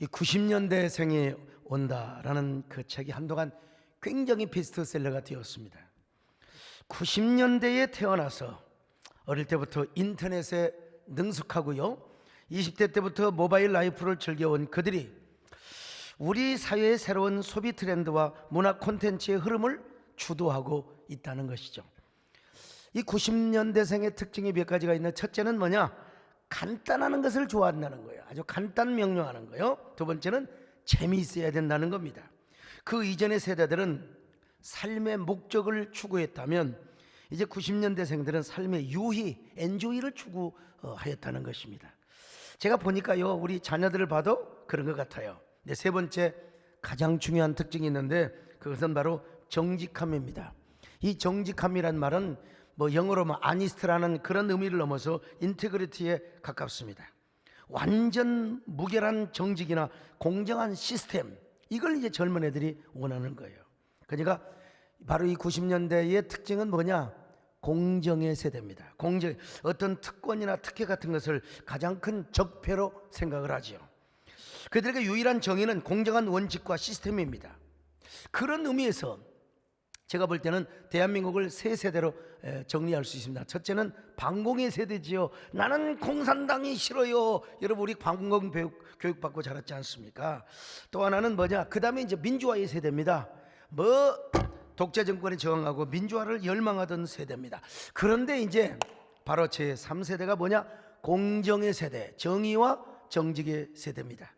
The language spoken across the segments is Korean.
이 90년대생이 온다라는 그 책이 한동안 굉장히 베스트셀러가 되었습니다. 90년대에 태어나서 어릴 때부터 인터넷에 능숙하고요, 20대 때부터 모바일 라이프를 즐겨온 그들이 우리 사회의 새로운 소비 트렌드와 문화 콘텐츠의 흐름을 주도하고 있다는 것이죠. 이 90년대생의 특징이 몇 가지가 있는데, 첫째는 뭐냐? 간단한 것을 좋아한다는 거예요. 아주 간단 명료하는 거예요. 두 번째는 재미있어야 된다는 겁니다. 그 이전의 세대들은 삶의 목적을 추구했다면 이제 90년대생들은 삶의 유희, 엔조이를 추구하였다는 것입니다. 제가 보니까요, 우리 자녀들을 봐도 그런 것 같아요. 네, 세 번째 가장 중요한 특징이 있는데, 그것은 바로 정직함입니다. 이 정직함이란 말은 영어로 아니스트라는 그런 의미를 넘어서 인테그리티에 가깝습니다. 완전 무결한 정직이나 공정한 시스템, 이걸 이제 젊은 애들이 원하는 거예요. 그러니까 바로 이 90년대의 특징은 뭐냐? 공정의 세대입니다. 공정, 어떤 특권이나 특혜 같은 것을 가장 큰 적폐로 생각을 하죠. 그들에게 유일한 정의는 공정한 원칙과 시스템입니다. 그런 의미에서 제가 볼 때는 대한민국을 세 세대로 정리할 수 있습니다. 첫째는 반공의 세대지요. 나는 공산당이 싫어요. 여러분, 우리 반공 교육 받고 자랐지 않습니까? 또 하나는 뭐냐? 그 다음에 이제 민주화의 세대입니다. 독재 정권에 저항하고 민주화를 열망하던 세대입니다. 그런데 이제 바로 제 3세대가 뭐냐? 공정의 세대, 정의와 정직의 세대입니다.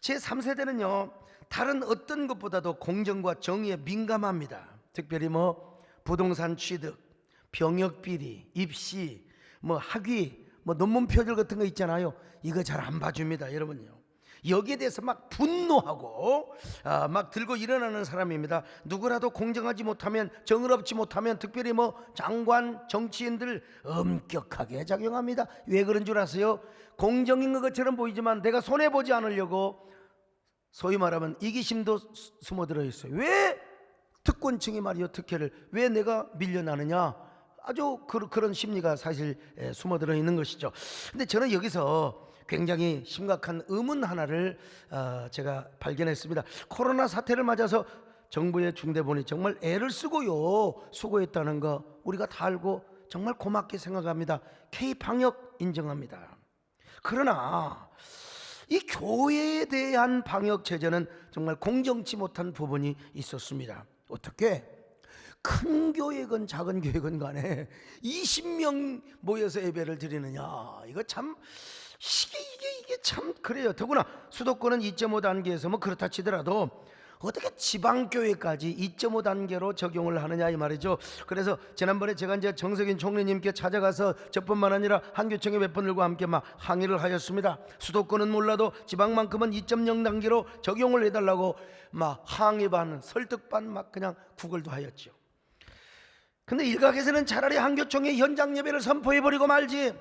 제 3세대는요, 다른 어떤 것보다도 공정과 정의에 민감합니다. 특별히 부동산 취득, 병역 비리, 입시, 학위, 논문 표절 같은 거 있잖아요. 이거 잘 안 봐줍니다, 여러분요. 여기에 대해서 막 분노하고 막 들고 일어나는 사람입니다. 누구라도 공정하지 못하면, 정의롭지 못하면 특별히 장관, 정치인들 엄격하게 작용합니다. 왜 그런 줄 아세요? 공정인 것처럼 보이지만 내가 손해보지 않으려고 소위 말하면 이기심도 숨어들어 있어요. 왜 특권층이 말이요, 특혜를 왜 내가 밀려나느냐? 아주 그런 심리가 사실 숨어들어 있는 것이죠. 근데 저는 여기서 굉장히 심각한 의문 하나를 제가 발견했습니다. 코로나 사태를 맞아서 정부의 중대본이 정말 애를 쓰고요 수고했다는 거 우리가 다 알고 정말 고맙게 생각합니다. K-방역 인정합니다. 그러나 이 교회에 대한 방역 체제는 정말 공정치 못한 부분이 있었습니다. 어떻게? 큰 교회건 작은 교회건 간에 20명 모여서 예배를 드리느냐, 이거 참 이게 참 그래요. 더구나 수도권은 2.5 단계에서 그렇다 치더라도 어떻게 지방교회까지 2.5 단계로 적용을 하느냐, 이 말이죠. 그래서 지난번에 제가 이제 정석인 총리님께 찾아가서 저뿐만 아니라 한교총의 웹분들과 함께 항의를 하였습니다. 수도권은 몰라도 지방만큼은 2.0 단계로 적용을 해달라고 항의 반, 설득 반 그냥 구걸도 하였죠. 근데 일각에서는 차라리 한교총의 현장 예배를 선포해버리고 말지,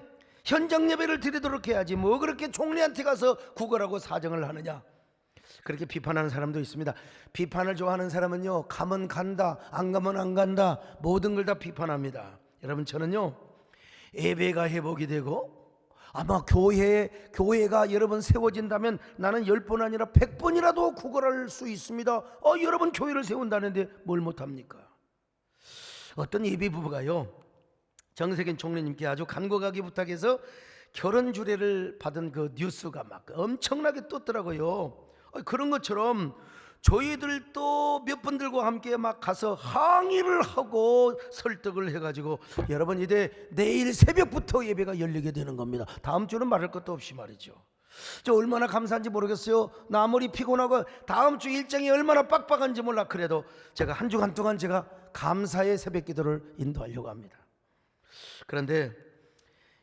현장 예배를 드리도록 해야지 그렇게 총리한테 가서 구걸하고 사정을 하느냐, 그렇게 비판하는 사람도 있습니다. 비판을 좋아하는 사람은요, 가면 간다, 안 가면 안 간다, 모든 걸 다 비판합니다. 여러분, 저는요, 예배가 회복이 되고 아마 교회가 여러분 세워진다면 나는 10번 아니라 100번이라도 구걸할 수 있습니다. 여러분 교회를 세운다는데 뭘 못합니까? 어떤 예비 부부가요, 정세균 총리님께 아주 간곡하게 부탁해서 결혼 주례를 받은 그 뉴스가 엄청나게 떴더라고요. 그런 것처럼 저희들도 몇 분들과 함께 가서 항의를 하고 설득을 해가지고 여러분, 이제 내일 새벽부터 예배가 열리게 되는 겁니다. 다음 주는 말할 것도 없이 말이죠. 저 얼마나 감사한지 모르겠어요. 나 아무리 피곤하고 다음 주 일정이 얼마나 빡빡한지 몰라. 그래도 제가 한 주간 동안 제가 감사의 새벽 기도를 인도하려고 합니다. 그런데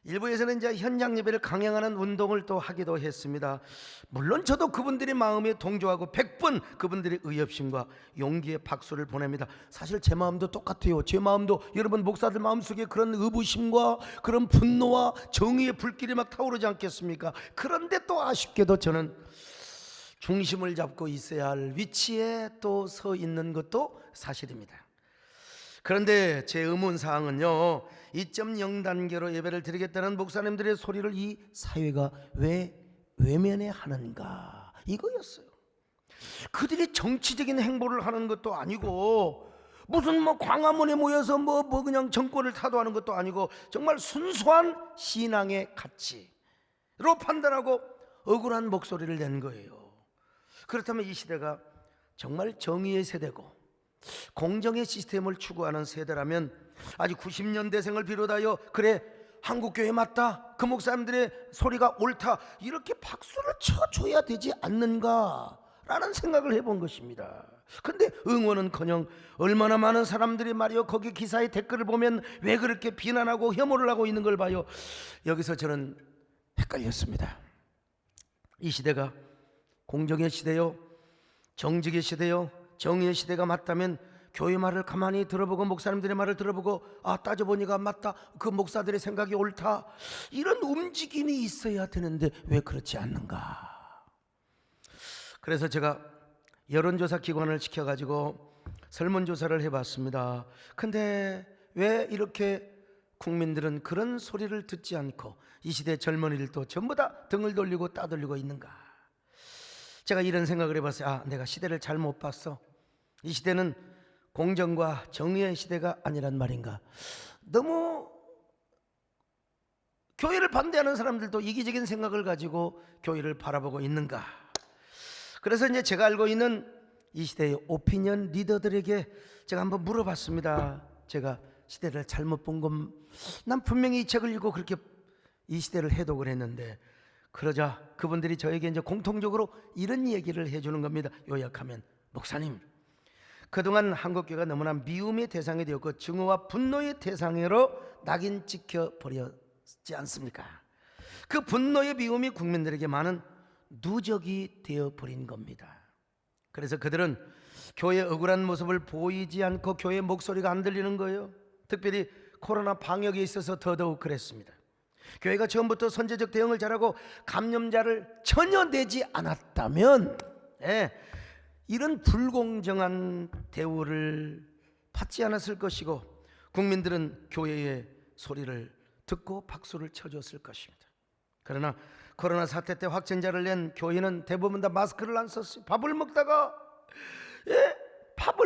일부에서는 이제 현장 예배를 강행하는 운동을 또 하기도 했습니다. 물론 저도 그분들의 마음에 동조하고 100번 그분들의 의협심과 용기의 박수를 보냅니다. 사실 제 마음도 똑같아요. 제 마음도 여러분 목사들 마음속에 그런 의부심과 그런 분노와 정의의 불길이 타오르지 않겠습니까? 그런데 또 아쉽게도 저는 중심을 잡고 있어야 할 위치에 또 서 있는 것도 사실입니다. 그런데 제 의문사항은요, 2.0 단계로 예배를 드리겠다는 목사님들의 소리를 이 사회가 왜 외면해 하는가? 이거였어요. 그들이 정치적인 행보를 하는 것도 아니고 무슨 뭐 광화문에 모여서 뭐 그냥 정권을 타도하는 것도 아니고 정말 순수한 신앙의 가치로 판단하고 억울한 목소리를 낸 거예요. 그렇다면 이 시대가 정말 정의의 세대고 공정의 시스템을 추구하는 세대라면 아직 90년대생을 비롯하여 그래 한국교회 맞다, 그 목사님들의 소리가 옳다, 이렇게 박수를 쳐줘야 되지 않는가라는 생각을 해본 것입니다. 근데 응원은커녕 얼마나 많은 사람들이 말이요 거기 기사의 댓글을 보면 왜 그렇게 비난하고 혐오를 하고 있는 걸 봐요. 여기서 저는 헷갈렸습니다. 이 시대가 공정의 시대요, 정직의 시대요, 정의의 시대가 맞다면 교회 말을 가만히 들어보고 목사님들의 말을 들어보고 따져보니까 맞다, 그 목사들의 생각이 옳다, 이런 움직임이 있어야 되는데 왜 그렇지 않는가. 그래서 제가 여론조사 기관을 시켜가지고 설문조사를 해봤습니다. 근데 왜 이렇게 국민들은 그런 소리를 듣지 않고 이 시대 젊은이들도 전부 다 등을 돌리고 따돌리고 있는가. 제가 이런 생각을 해봤어요. 내가 시대를 잘못 봤어. 이 시대는 공정과 정의의 시대가 아니란 말인가. 너무 교회를 반대하는 사람들도 이기적인 생각을 가지고 교회를 바라보고 있는가. 그래서 이제 제가 알고 있는 이 시대의 오피니언 리더들에게 제가 한번 물어봤습니다. 제가 시대를 잘못 본 건, 난 분명히 이 책을 읽고 그렇게 이 시대를 해독을 했는데, 그러자 그분들이 저에게 이제 공통적으로 이런 얘기를 해주는 겁니다. 요약하면, 목사님, 그동안 한국교회가 너무나 미움의 대상이 되었고 증오와 분노의 대상으로 낙인 찍혀 버렸지 않습니까? 그 분노의 미움이 국민들에게 많은 누적이 되어버린 겁니다. 그래서 그들은 교회의 억울한 모습을 보이지 않고 교회의 목소리가 안 들리는 거예요. 특별히 코로나 방역에 있어서 더더욱 그랬습니다. 교회가 처음부터 선제적 대응을 잘하고 감염자를 전혀 내지 않았다면 이런 불공정한 대우를 받지 않았을 것이고 국민들은 교회의 소리를 듣고 박수를 쳐줬을 것입니다. 그러나 코로나 사태 때 확진자를 낸 교회는 대부분 다 마스크를 안 썼어요. 밥을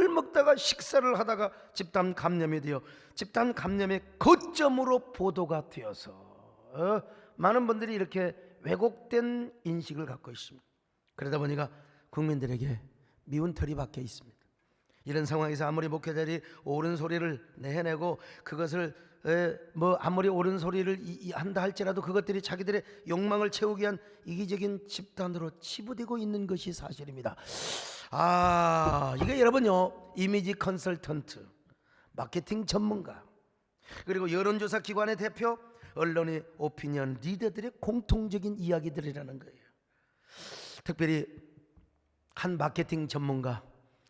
먹다가 식사를 하다가 집단 감염이 되어 집단 감염의 거점으로 보도가 되어서 많은 분들이 이렇게 왜곡된 인식을 갖고 있습니다. 그러다 보니까 국민들에게 미운 털이 박혀 있습니다. 이런 상황에서 아무리 목회자들이 옳은 소리를 내내고 그것을 아무리 옳은 소리를 한다 할지라도 그것들이 자기들의 욕망을 채우기 위한 이기적인 집단으로 치부되고 있는 것이 사실입니다. 이게 여러분요, 이미지 컨설턴트, 마케팅 전문가, 그리고 여론조사 기관의 대표, 언론의 오피니언 리더들의 공통적인 이야기들이라는 거예요. 특별히 한 마케팅 전문가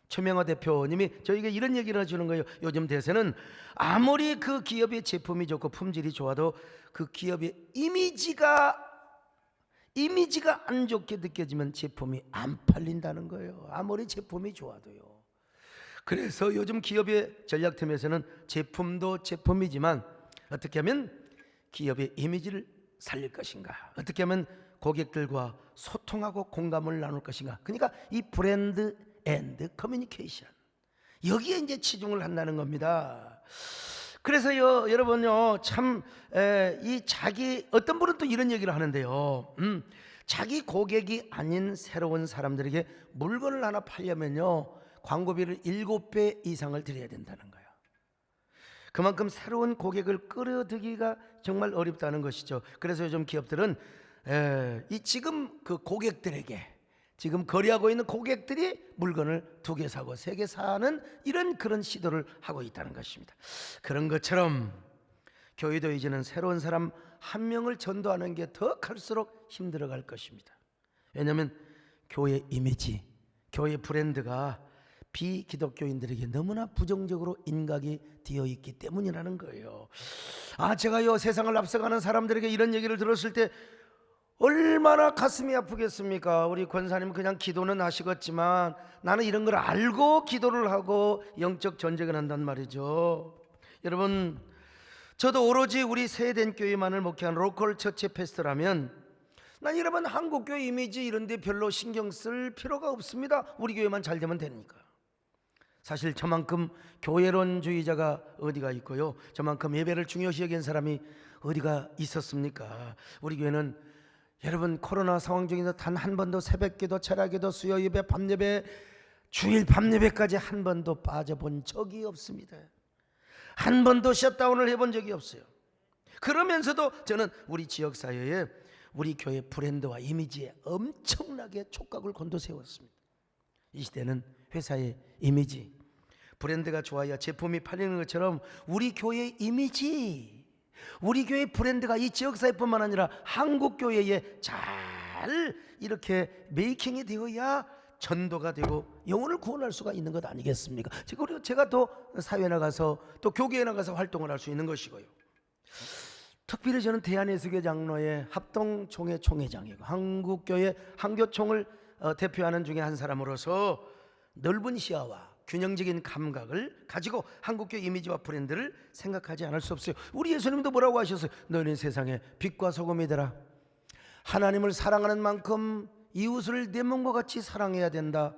최명화 대표님이 저에게 이런 얘기를 해주는 거예요. 요즘 대세는 아무리 그 기업의 제품이 좋고 품질이 좋아도 그 기업의 이미지가 안 좋게 느껴지면 제품이 안 팔린다는 거예요. 아무리 제품이 좋아도요. 그래서 요즘 기업의 전략팀에서는 제품도 제품이지만 어떻게 하면 기업의 이미지를 살릴 것인가, 어떻게 하면 고객들과 소통하고 공감을 나눌 것인가. 그러니까 이 브랜드 앤드 커뮤니케이션, 여기에 이제 치중을 한다는 겁니다. 그래서요, 여러분요, 참 어떤 분은 또 이런 얘기를 하는데요. 자기 고객이 아닌 새로운 사람들에게 물건을 하나 팔려면요, 광고비를 7배 이상을 드려야 된다는 거예요. 그만큼 새로운 고객을 끌어들이기가 정말 어렵다는 것이죠. 그래서 요즘 기업들은 지금 그 고객들에게, 지금 거래하고 있는 고객들이 물건을 2개 사고 3개 사는 그런 시도를 하고 있다는 것입니다. 그런 것처럼 교회도 이제는 새로운 사람 한 명을 전도하는 게 더 갈수록 힘들어갈 것입니다. 왜냐하면 교회 이미지, 교회 브랜드가 비기독교인들에게 너무나 부정적으로 인각이 되어 있기 때문이라는 거예요. 제가요, 세상을 앞서가는 사람들에게 이런 얘기를 들었을 때 얼마나 가슴이 아프겠습니까? 우리 권사님 그냥 기도는 하시겠지만 나는 이런 걸 알고 기도를 하고 영적 전쟁을 한단 말이죠. 여러분, 저도 오로지 우리 세된 교회만을 목회한 로컬 처치 패스터라면 난 여러분 한국교회 이미지 이런 데 별로 신경 쓸 필요가 없습니다. 우리 교회만 잘 되면 되니까. 사실 저만큼 교회론주의자가 어디가 있고요, 저만큼 예배를 중요시 여긴 사람이 어디가 있었습니까? 우리 교회는 여러분 코로나 상황 중에서 단 한 번도 새벽기도, 철야기도, 수요예배, 밤예배, 주일 밤예배까지 한 번도 빠져본 적이 없습니다. 한 번도 셧다운을 해본 적이 없어요. 그러면서도 저는 우리 지역사회에 우리 교회 브랜드와 이미지에 엄청나게 촉각을 곤두세웠습니다. 이 시대는 회사의 이미지, 브랜드가 좋아야 제품이 팔리는 것처럼 우리 교회의 이미지, 우리 교회 브랜드가 이 지역사회뿐만 아니라 한국교회에 잘 이렇게 메이킹이 되어야 전도가 되고 영혼을 구원할 수가 있는 것 아니겠습니까? 그리고 제가 또 사회에 나가서 또 교계에 나가서 활동을 할 수 있는 것이고요. 특별히 저는 대한예수교 장로의 합동총회 총회장이고 한국교회 한교총을 대표하는 중에 한 사람으로서 넓은 시야와 균형적인 감각을 가지고 한국교회 이미지와 브랜드를 생각하지 않을 수 없어요. 우리 예수님도 뭐라고 하셨어요? 너희는 세상에 빛과 소금이 되라. 하나님을 사랑하는 만큼 이웃을 내 몸과 같이 사랑해야 된다.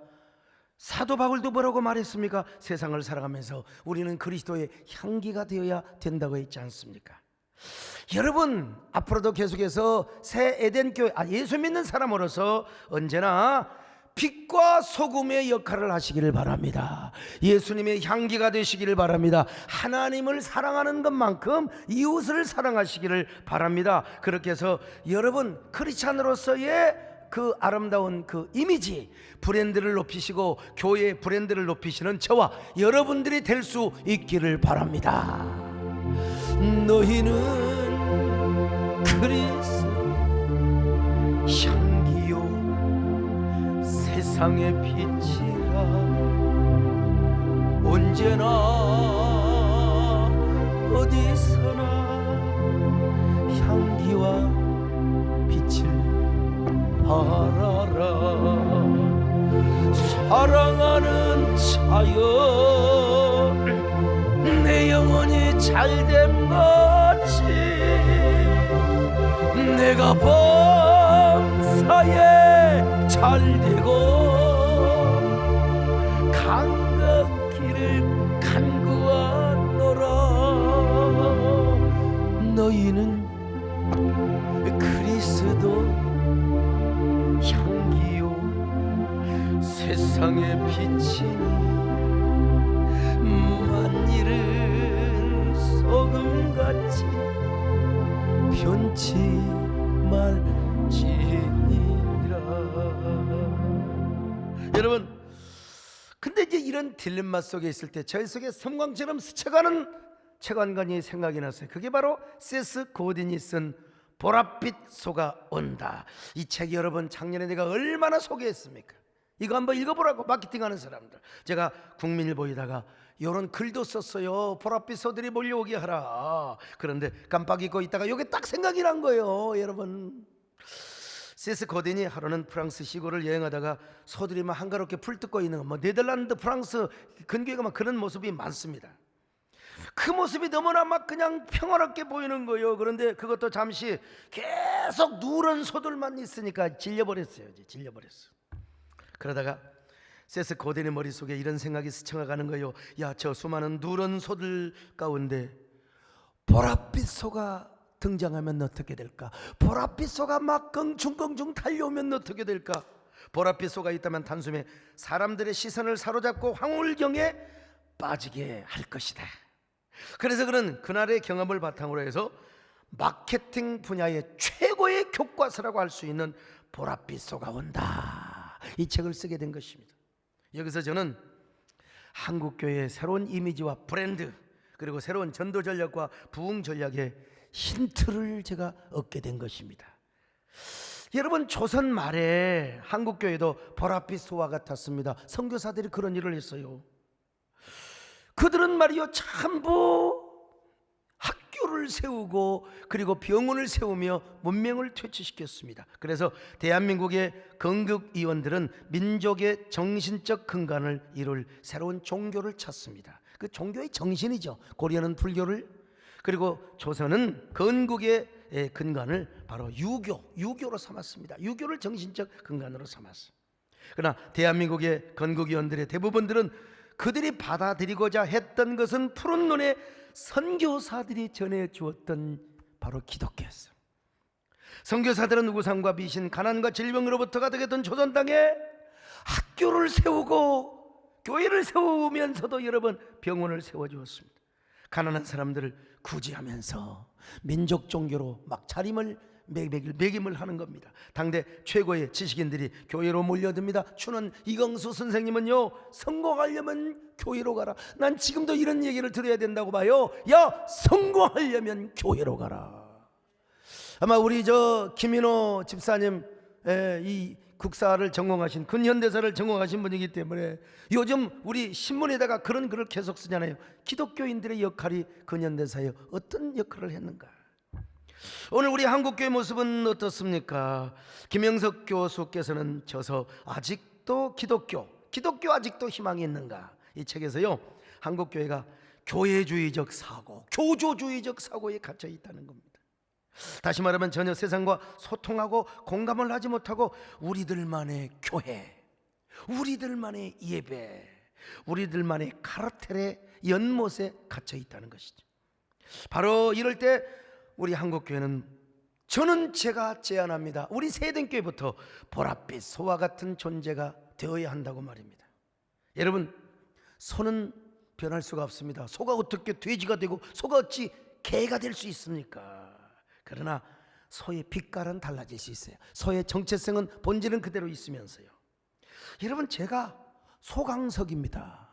사도 바울도 뭐라고 말했습니까? 세상을 살아가면서 우리는 그리스도의 향기가 되어야 된다고 했지 않습니까? 여러분 앞으로도 계속해서 새 에덴 교회, 예수 믿는 사람으로서 언제나 빛과 소금의 역할을 하시기를 바랍니다. 예수님의 향기가 되시기를 바랍니다. 하나님을 사랑하는 것만큼 이웃을 사랑하시기를 바랍니다. 그렇게 해서 여러분 크리스찬으로서의 그 아름다운 그 이미지, 브랜드를 높이시고 교회의 브랜드를 높이시는 저와 여러분들이 될 수 있기를 바랍니다. 너희는 그리스도 향기요 세상의 빛이라. 언제나 어디서나 향기와 빛을 발하라. 사랑하는 자여 내 영혼이 잘됨 같이 내가 범사에 잘되고 감격기를 간구하노라. 너희는 그리스도 향기요 세상의 빛이니 만일은 소금같이 변치 말지니라. 여러분, 근데 이제 이런 딜레마 속에 있을 때 저희 속에 섬광처럼 스쳐가는 책관관이 생각이 났어요. 그게 바로 세스 고딘이 쓴 보랏빛 소가 온다. 이 책이 여러분 작년에 내가 얼마나 소개했습니까? 이거 한번 읽어보라고 마케팅하는 사람들. 제가 국민일보에다가 이런 글도 썼어요. 보랏빛 소들이 몰려오게 하라. 그런데 깜빡 잊고 있다가 이게 딱 생각이 난 거예요. 여러분, 세스 고딘이 하루는 프랑스 시골을 여행하다가 소들이 막 한가롭게 풀 뜯고 있는 거, 네덜란드, 프랑스 근교에 가면 그런 모습이 많습니다. 그 모습이 너무나 막 그냥 평화롭게 보이는 거예요. 그런데 그것도 잠시 계속 누런 소들만 있으니까 질려버렸어요. 질려버렸어. 그러다가 세스 고딘의 머릿속에 이런 생각이 스쳐가는 거예요. 야, 저 수많은 누런 소들 가운데 보랏빛 소가 등장하면 어떻게 될까? 보랏빛 소가 막 껑충껑충 달려오면 어떻게 될까? 보랏빛 소가 있다면 단숨에 사람들의 시선을 사로잡고 황홀경에 빠지게 할 것이다. 그래서 그는 그날의 경험을 바탕으로 해서 마케팅 분야의 최고의 교과서라고 할 수 있는 보랏빛 소가 온다, 이 책을 쓰게 된 것입니다. 여기서 저는 한국교회의 새로운 이미지와 브랜드, 그리고 새로운 전도 전략과 부흥 전략의 힌트를 제가 얻게 된 것입니다. 여러분, 조선 말에 한국교회도 보랏빛 소와 같았습니다. 선교사들이 그런 일을 했어요. 그들은 말이요, 전부 학교를 세우고 그리고 병원을 세우며 문명을 퇴치시켰습니다. 그래서 대한민국의 건국위원들은 민족의 정신적 근간을 이룰 새로운 종교를 찾습니다. 그 종교의 정신이죠. 고려는 불교를, 그리고 조선은 건국의 근간을 바로 유교로 삼았습니다. 유교를 정신적 근간으로 삼았어요. 그러나 대한민국의 건국위원들의 대부분들은 그들이 받아들이고자 했던 것은 푸른 눈에 선교사들이 전해주었던 바로 기독교였어요. 선교사들은 우상과 미신, 가난과 질병으로부터 가득했던 조선 땅에 학교를 세우고 교회를 세우면서도 여러분 병원을 세워주었습니다. 가난한 사람들을 구제하면서 민족 종교로 막 차림을 매김을 하는 겁니다. 당대 최고의 지식인들이 교회로 몰려듭니다. 추는 이광수 선생님은요, 성공하려면 교회로 가라. 난 지금도 이런 얘기를 들어야 된다고 봐요. 야, 성공하려면 교회로 가라. 아마 우리 김인호 집사님, 이 국사를 전공하신, 근현대사를 전공하신 분이기 때문에 요즘 우리 신문에다가 그런 글을 계속 쓰잖아요. 기독교인들의 역할이 근현대사에 어떤 역할을 했는가. 오늘 우리 한국교회 모습은 어떻습니까? 김영석 교수께서는 저서 아직도 기독교 아직도 희망이 있는가, 이 책에서요, 한국교회가 교회주의적 사고, 교조주의적 사고에 갇혀 있다는 겁니다. 다시 말하면 전혀 세상과 소통하고 공감을 하지 못하고 우리들만의 교회, 우리들만의 예배, 우리들만의 카르텔의 연못에 갇혀 있다는 것이죠. 바로 이럴 때 우리 한국교회는, 저는 제가 제안합니다, 우리 세den교회부터 보랏빛 소와 같은 존재가 되어야 한다고 말입니다. 여러분, 소는 변할 수가 없습니다. 소가 어떻게 돼지가 되고 소가 어찌 개가 될 수 있습니까? 그러나 소의 빛깔은 달라질 수 있어요. 소의 정체성은, 본질은 그대로 있으면서요. 여러분, 제가 소강석입니다.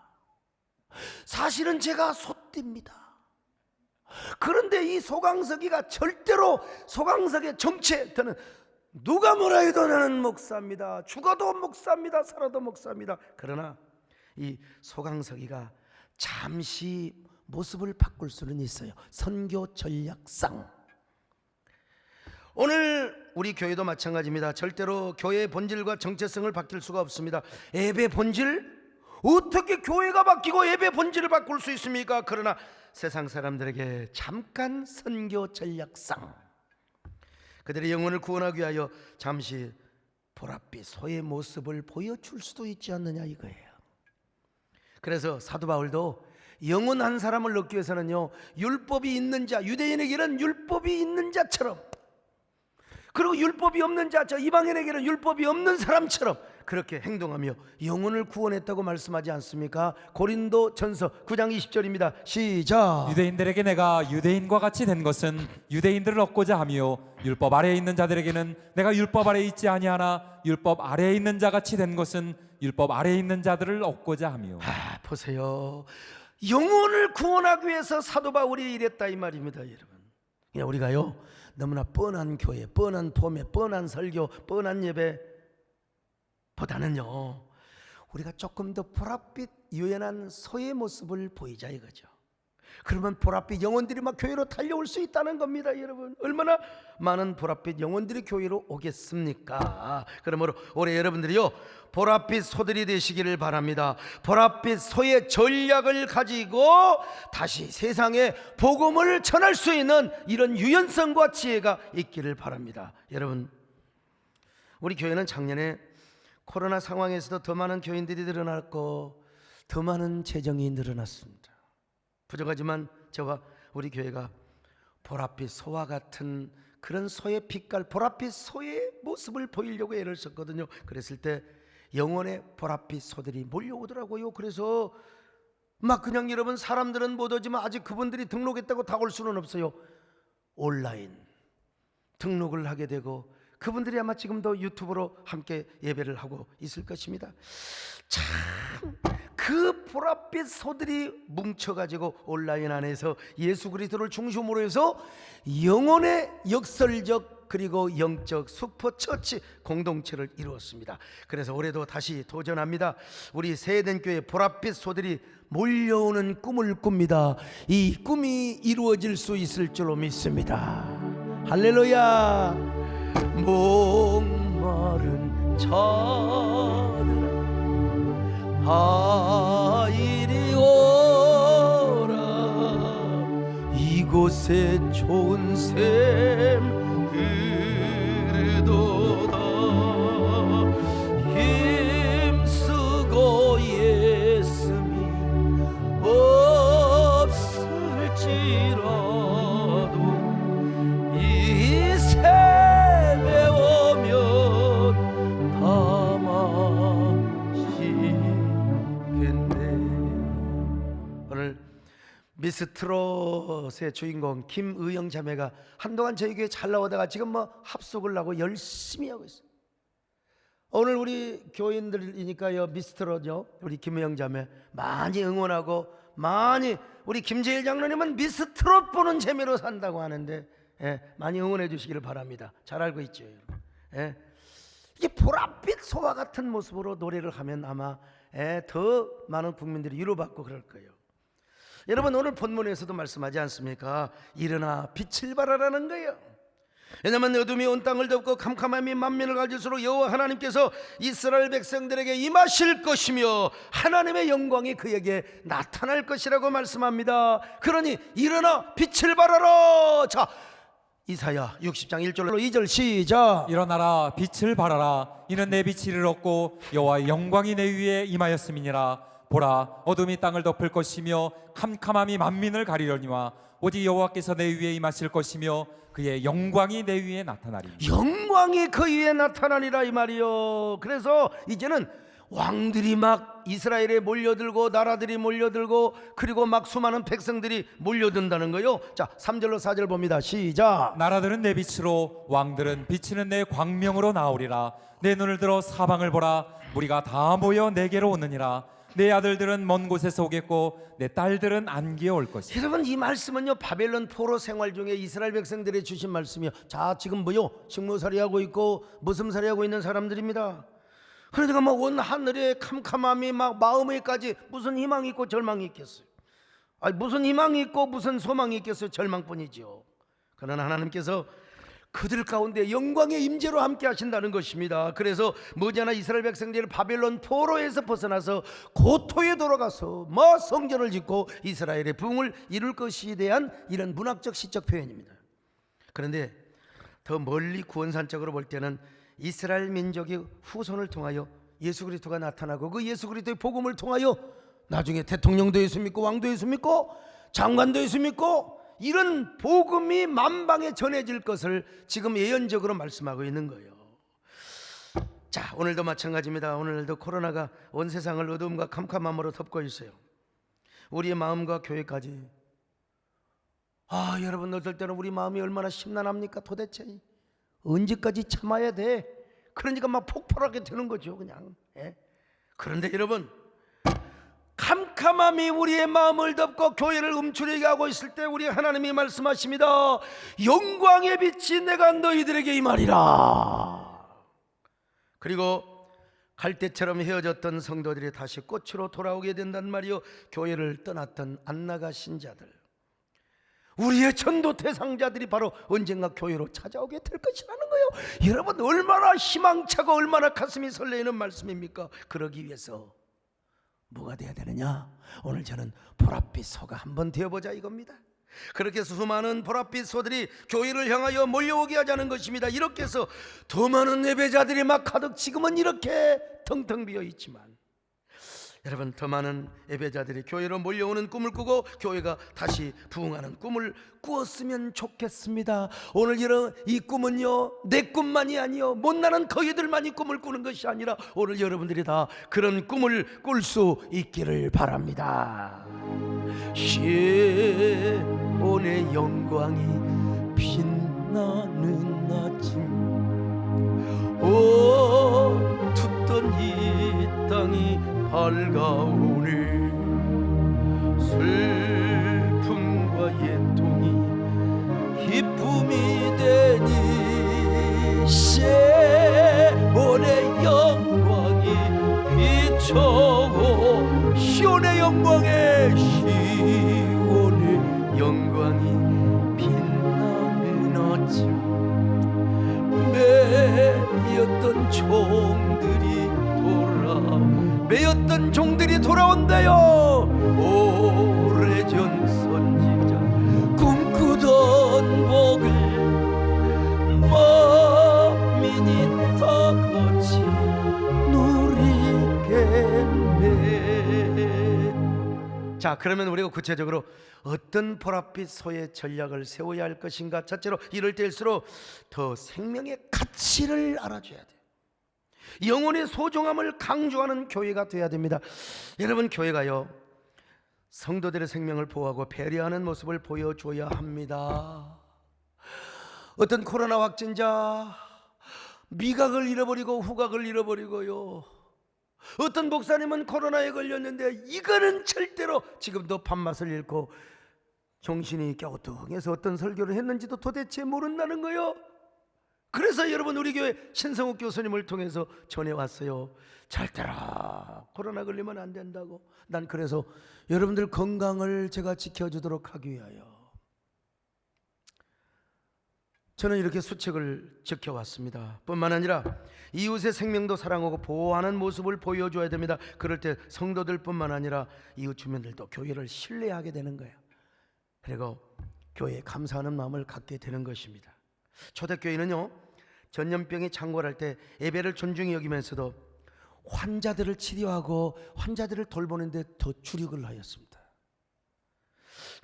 사실은 제가 소띠입니다. 그런데 이 소강석이가 절대로 소강석의 정체는, 누가 뭐라 해도 나는 목사입니다. 죽어도 목사입니다. 살아도 목사입니다. 그러나 이 소강석이가 잠시 모습을 바꿀 수는 있어요. 선교 전략상. 오늘 우리 교회도 마찬가지입니다. 절대로 교회의 본질과 정체성을 바뀔 수가 없습니다. 예배 본질? 어떻게 교회가 바뀌고 예배 본질을 바꿀 수 있습니까? 그러나 세상 사람들에게 잠깐 선교 전략상, 그들의 영혼을 구원하기 위하여 잠시 보랏빛 소의 모습을 보여줄 수도 있지 않느냐, 이거예요. 그래서 사도 바울도 영원한 사람을 얻기 위해서는요, 율법이 있는 자, 유대인에게는 율법이 있는 자처럼, 그리고 율법이 없는 자, 저 이방인에게는 율법이 없는 사람처럼 그렇게 행동하며 영혼을 구원했다고 말씀하지 않습니까? 고린도전서 9장 20절입니다. 시작. 유대인들에게 내가 유대인과 같이 된 것은 유대인들을 얻고자 하며, 율법 아래에 있는 자들에게는 내가 율법 아래에 있지 아니하나 율법 아래에 있는 자 같이 된 것은 율법 아래에 있는 자들을 얻고자 하며. 보세요. 영혼을 구원하기 위해서 사도 바울이 이랬다, 이 말입니다, 여러분. 그냥 우리가요, 너무나 뻔한 교회, 뻔한 포매, 뻔한 설교, 뻔한 예배 보다는요, 우리가 조금 더 보랏빛 유연한 소의 모습을 보이자 이거죠. 그러면 보랏빛 영혼들이 막 교회로 달려올 수 있다는 겁니다, 여러분. 얼마나 많은 보랏빛 영혼들이 교회로 오겠습니까? 그러므로 올해 여러분들이요, 보랏빛 소들이 되시기를 바랍니다. 보랏빛 소의 전략을 가지고 다시 세상에 복음을 전할 수 있는 이런 유연성과 지혜가 있기를 바랍니다. 여러분, 우리 교회는 작년에 코로나 상황에서도 더 많은 교인들이 늘어났고 더 많은 재정이 늘어났습니다. 부족하지만 저와 우리 교회가 보랏빛 소와 같은 그런 소의 빛깔, 보랏빛 소의 모습을 보이려고 애를 썼거든요. 그랬을 때 영혼의 보랏빛 소들이 몰려오더라고요. 그래서 막 그냥 여러분, 사람들은 못 오지만 아직 그분들이 등록했다고 다 올 수는 없어요. 온라인 등록을 하게 되고 그분들이 아마 지금도 유튜브로 함께 예배를 하고 있을 것입니다. 참, 그 보랏빛 소들이 뭉쳐가지고 온라인 안에서 예수 그리스도를 중심으로 해서 영혼의 역설적 그리고 영적 슈퍼처치 공동체를 이루었습니다. 그래서 올해도 다시 도전합니다. 우리 세덴교회 보랏빛 소들이 몰려오는 꿈을 꿉니다. 이 꿈이 이루어질 수 있을 줄로 믿습니다. 할렐루야. 목마른 자들아 다 이리 오라, 이곳 그릇에 좋은 샘 흐르도다. 힘쓰고 예수님 없을지라도 이 샘에 오면 다 마시겠네. 오늘 미스트롯의 주인공 김의영 자매가 한동안 저희 교회 잘 나오다가 지금 뭐 합숙을 하고 열심히 하고 있어요. 오늘 우리 교인들이니까요, 미스트롯요, 우리 김의영 자매 많이 응원하고, 많이 우리 김재일 장로님은 미스트롯 보는 재미로 산다고 하는데, 예, 많이 응원해 주시기를 바랍니다. 잘 알고 있죠, 여러분. 예. 이게 보랏빛 소와 같은 모습으로 노래를 하면 아마 더 많은 국민들이 위로받고 그럴 거예요. 여러분, 오늘 본문에서도 말씀하지 않습니까? 일어나 빛을 발하라는 거예요. 왜냐하면 어둠이 온 땅을 덮고 캄캄함이 만민을 가질수록 여호와 하나님께서 이스라엘 백성들에게 임하실 것이며 하나님의 영광이 그에게 나타날 것이라고 말씀합니다. 그러니 일어나 빛을 발하라. 자, 이사야 60장 1절로 2절 시작. 일어나라 빛을 발하라. 이는 내 빛이 이르렀고 여호와의 영광이 내 위에 임하였음이니라. 보라, 어둠이 땅을 덮을 것이며 캄캄함이 만민을 가리려니와 오직 여호와께서 내 위에 임하실 것이며 그의 영광이 내 위에 나타나리니. 영광이 그 위에 나타나리라 이 말이요. 그래서 이제는 왕들이 막 이스라엘에 몰려들고 나라들이 몰려들고 그리고 막 수많은 백성들이 몰려든다는 거요. 자, 3절로 4절 봅니다. 시작. 나라들은 내 빛으로 왕들은 비치는 내 광명으로 나오리라. 내 눈을 들어 사방을 보라. 무리가 다 모여 내게로 오느니라. 내 아들들은 먼 곳에서 오겠고 내 딸들은 안기에 올 것이다. 여러분, 이 말씀은요, 바벨론 포로 생활 중에 이스라엘 백성들이 주신 말씀이요. 자, 지금 뭐요? 식무살이 하고 있고 머슴살이 하고 있는 사람들입니다. 그러니까 막 온 하늘에 캄캄함이 막 마음에까지 무슨 희망이 있고 절망이 있겠어요? 아니, 무슨 희망이 있고 무슨 소망이 있겠어요? 절망뿐이죠. 그러나 하나님께서 그들 가운데 영광의 임재로 함께 하신다는 것입니다. 그래서 머지않아 이스라엘 백성들이 바벨론 포로에서 벗어나서 고토에 돌아가서 뭐 성전을 짓고 이스라엘의 부흥을 이룰 것에 대한 이런 문학적 시적 표현입니다. 그런데 더 멀리 구원산적으로 볼 때는 이스라엘 민족의 후손을 통하여 예수 그리스도가 나타나고 그 예수 그리스도의 복음을 통하여 나중에 대통령도 예수 믿고 왕도 예수 믿고 장관도 예수 믿고 이런 복음이 만방에 전해질 것을 지금 예언적으로 말씀하고 있는 거예요. 자, 오늘도 마찬가지입니다. 오늘도 코로나가 온 세상을 어둠과 캄캄함으로 덮고 있어요. 우리의 마음과 교회까지. 여러분, 어떨 때는 우리 마음이 얼마나 심란합니까? 도대체 언제까지 참아야 돼? 그러니까 막 폭발하게 되는 거죠, 그냥. 예? 그런데 여러분, 캄캄함이 우리의 마음을 덮고 교회를 움츠리게 하고 있을 때 우리 하나님이 말씀하십니다. 영광의 빛이 내가 너희들에게 임하리라. 그리고 갈대처럼 헤어졌던 성도들이 다시 꽃으로 돌아오게 된단 말이요. 교회를 떠났던 안 나가신 자들, 우리의 전도 대상자들이 바로 언젠가 교회로 찾아오게 될 것이라는 거예요. 여러분, 얼마나 희망차고 얼마나 가슴이 설레이는 말씀입니까? 그러기 위해서 뭐가 돼야 되느냐? 오늘 저는 보랏빛 소가 한번 되어보자 이겁니다. 그렇게 해서 수많은 보랏빛 소들이 교회를 향하여 몰려오게 하자는 것입니다. 이렇게 해서 더 많은 예배자들이 막 가득, 지금은 이렇게 텅텅 비어 있지만 여러분, 더 많은 예배자들이 교회로 몰려오는 꿈을 꾸고 교회가 다시 부흥하는 꿈을 꾸었으면 좋겠습니다. 오늘 이 꿈은요, 내 꿈만이 아니요, 못나는 거위들만이 꿈을 꾸는 것이 아니라 오늘 여러분들이 다 그런 꿈을 꿀 수 있기를 바랍니다. 시온의 영광이 빛나는 아침, 어둡던 이 땅이 밝아오니 슬픔과 애통이 기쁨이 되니 시온의 영광이 비춰고 시온의 영광이 빛나는 아침, 매였던 종들이 돌아온대요. 오래전 선지자 꿈꾸던 자, 그러면 우리가 구체적으로 어떤 보랏빛 소의 전략을 세워야 할 것인가? 첫째로 이럴 때일수록 더 생명의 가치를 알아줘야 돼요. 영혼의 소중함을 강조하는 교회가 돼야 됩니다. 여러분, 교회가요, 성도들의 생명을 보호하고 배려하는 모습을 보여줘야 합니다. 어떤 코로나 확진자 미각을 잃어버리고 후각을 잃어버리고요, 어떤 목사님은 코로나에 걸렸는데 이거는 절대로 지금도 밥맛을 잃고 정신이 갸우뚱해서 어떤 설교를 했는지도 도대체 모른다는 거요. 그래서 여러분, 우리 교회 신성욱 교수님을 통해서 전해왔어요. 절대로 코로나 걸리면 안 된다고. 난 그래서 여러분들 건강을 제가 지켜주도록 하기 위하여 저는 이렇게 수칙을 지켜왔습니다. 뿐만 아니라 이웃의 생명도 사랑하고 보호하는 모습을 보여줘야 됩니다. 그럴 때 성도들뿐만 아니라 이웃 주민들도 교회를 신뢰하게 되는 거예요. 그리고 교회에 감사하는 마음을 갖게 되는 것입니다. 초대교회는요, 전염병이 창궐할 때 예배를 존중히 여기면서도 환자들을 치료하고 환자들을 돌보는 데 더 주력을 하였습니다.